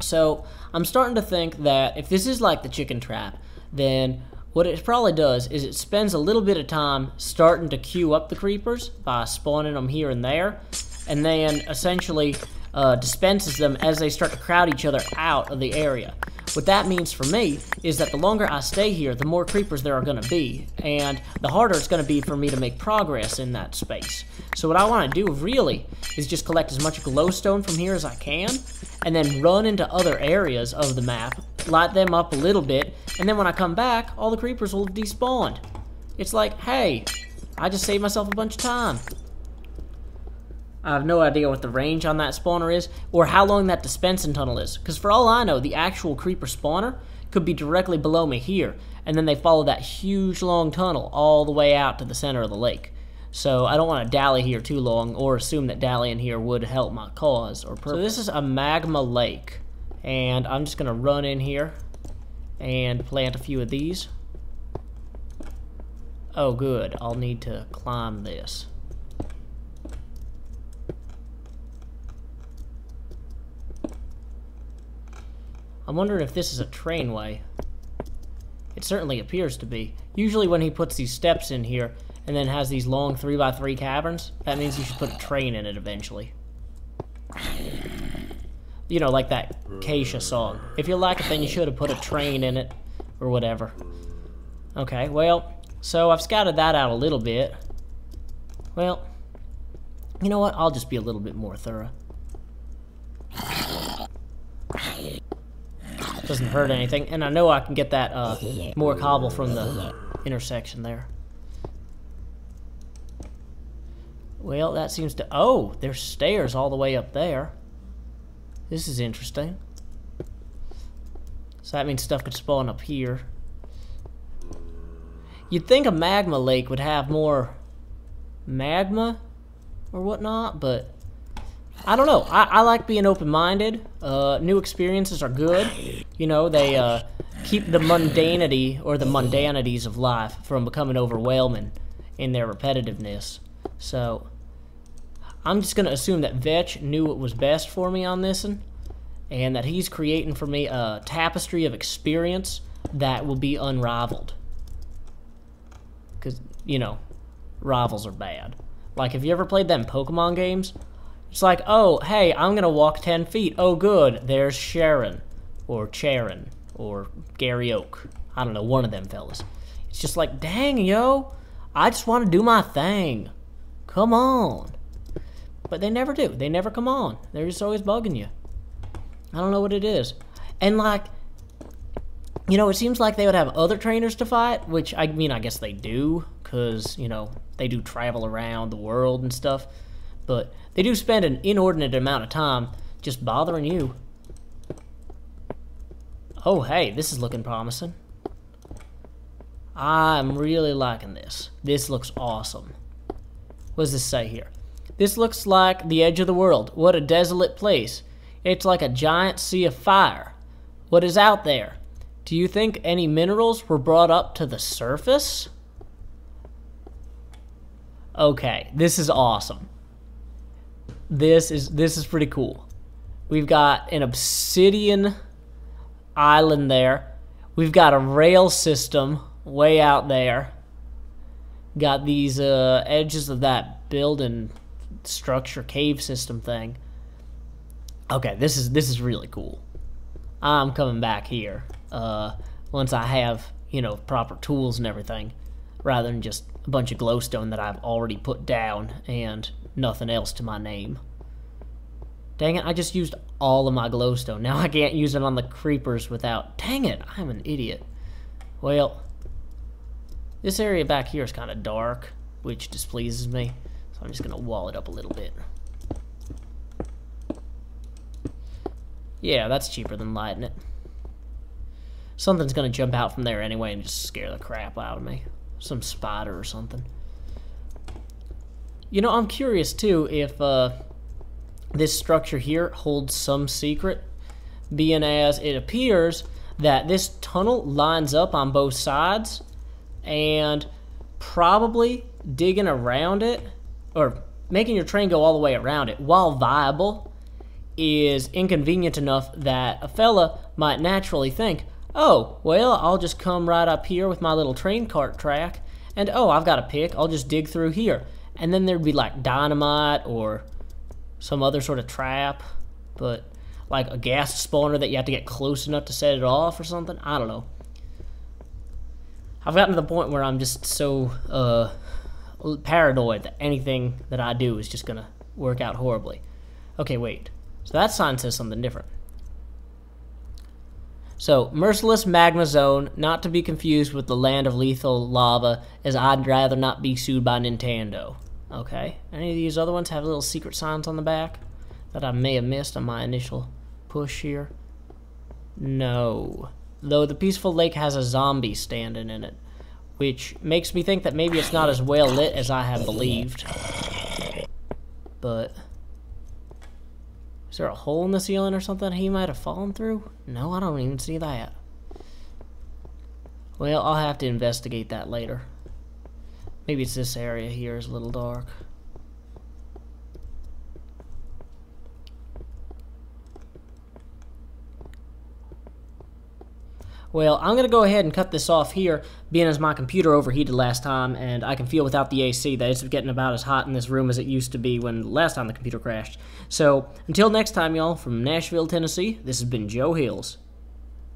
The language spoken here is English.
So I'm starting to think that if this is like the chicken trap, then what it probably does is it spends a little bit of time starting to queue up the creepers by spawning them here and there, and then essentially dispenses them as they start to crowd each other out of the area. What that means for me is that the longer I stay here, the more creepers there are going to be, and the harder it's going to be for me to make progress in that space. So what I want to do really is just collect as much glowstone from here as I can, and then run into other areas of the map, light them up a little bit, and then when I come back, all the creepers will have despawned. It's like, hey, I just saved myself a bunch of time. I have no idea what the range on that spawner is, or how long that dispensing tunnel is, because for all I know, the actual creeper spawner could be directly below me here, and then they follow that huge long tunnel all the way out to the center of the lake. So I don't want to dally here too long, or assume that dallying here would help my cause or purpose. So this is a magma lake, and I'm just going to run in here and plant a few of these. Oh good, I'll need to climb this. I'm wondering if this is a trainway. It certainly appears to be. Usually when he puts these steps in here and then has these long 3x3 caverns, that means you should put a train in it eventually. You know, like that Keisha song. If you like it, then you should have put a train in it, or whatever. Okay, well, so I've scouted that out a little bit. Well, you know what? I'll just be a little bit more thorough. Doesn't hurt anything, and I know I can get that more cobble from the intersection there. Well, that seems to... Oh, there's stairs all the way up there. This is interesting. So that means stuff could spawn up here. You'd think a magma lake would have more magma or whatnot, but I don't know. I like being open-minded. New experiences are good. You know, they keep the mundanity or the mundanities of life from becoming overwhelming in their repetitiveness. So I'm just going to assume that Vechs knew what was best for me on this one, and that he's creating for me a tapestry of experience that will be unrivaled. Because, you know, rivals are bad. Like, have you ever played them Pokemon games? It's like, oh, hey, I'm going to walk 10 feet. Oh, good, there's Sharon, or Charon, or Gary Oak. I don't know, one of them fellas. It's just like, dang, yo, I just want to do my thing. Come on. But they never do. They never come on. They're just always bugging you. I don't know what it is. And, like, you know, it seems like they would have other trainers to fight, which, I mean, I guess they do, because, you know, they do travel around the world and stuff. But they do spend an inordinate amount of time just bothering you. Oh, hey, this is looking promising. I'm really liking this. This looks awesome. What does this say here? This looks like the edge of the world. What a desolate place. It's like a giant sea of fire. What is out there? Do you think any minerals were brought up to the surface? Okay, this is awesome. This is pretty cool. We've got an obsidian island there. We've got a rail system way out there. Got these edges of that building structure cave system thing. Okay, this is really cool. I'm coming back here once I have, you know, proper tools and everything, rather than just a bunch of glowstone that I've already put down and nothing else to my name. Dang it, I just used all of my glowstone. Now I can't use it on the creepers without... Dang it, I'm an idiot. Well, this area back here is kind of dark, which displeases me. So I'm just going to wall it up a little bit. Yeah, that's cheaper than lighting it. Something's going to jump out from there anyway and just scare the crap out of me. Some spider or something. You know, I'm curious, too, if this structure here holds some secret, being as it appears that this tunnel lines up on both sides, and probably digging around it, or making your train go all the way around it, while viable, is inconvenient enough that a fella might naturally think, oh, well, I'll just come right up here with my little train cart track, and oh, I've got a pick, I'll just dig through here. And then there'd be like dynamite or some other sort of trap, but like a gas spawner that you have to get close enough to set it off or something. I don't know. I've gotten to the point where I'm just so paranoid that anything that I do is just gonna work out horribly. Okay, wait. So that sign says something different. So, Merciless Magma Zone, not to be confused with the Land of Lethal Lava, as I'd rather not be sued by Nintendo. Okay. Any of these other ones have little secret signs on the back that I may have missed on my initial push here? No. Though the Peaceful Lake has a zombie standing in it, which makes me think that maybe it's not as well lit as I had believed. But is there a hole in the ceiling or something he might have fallen through? No, I don't even see that. Well, I'll have to investigate that later. Maybe it's this area here is a little dark. Well, I'm going to go ahead and cut this off here, being as my computer overheated last time, and I can feel without the AC that it's getting about as hot in this room as it used to be when last time the computer crashed. So, until next time, y'all, from Nashville, Tennessee, this has been Joe Hills.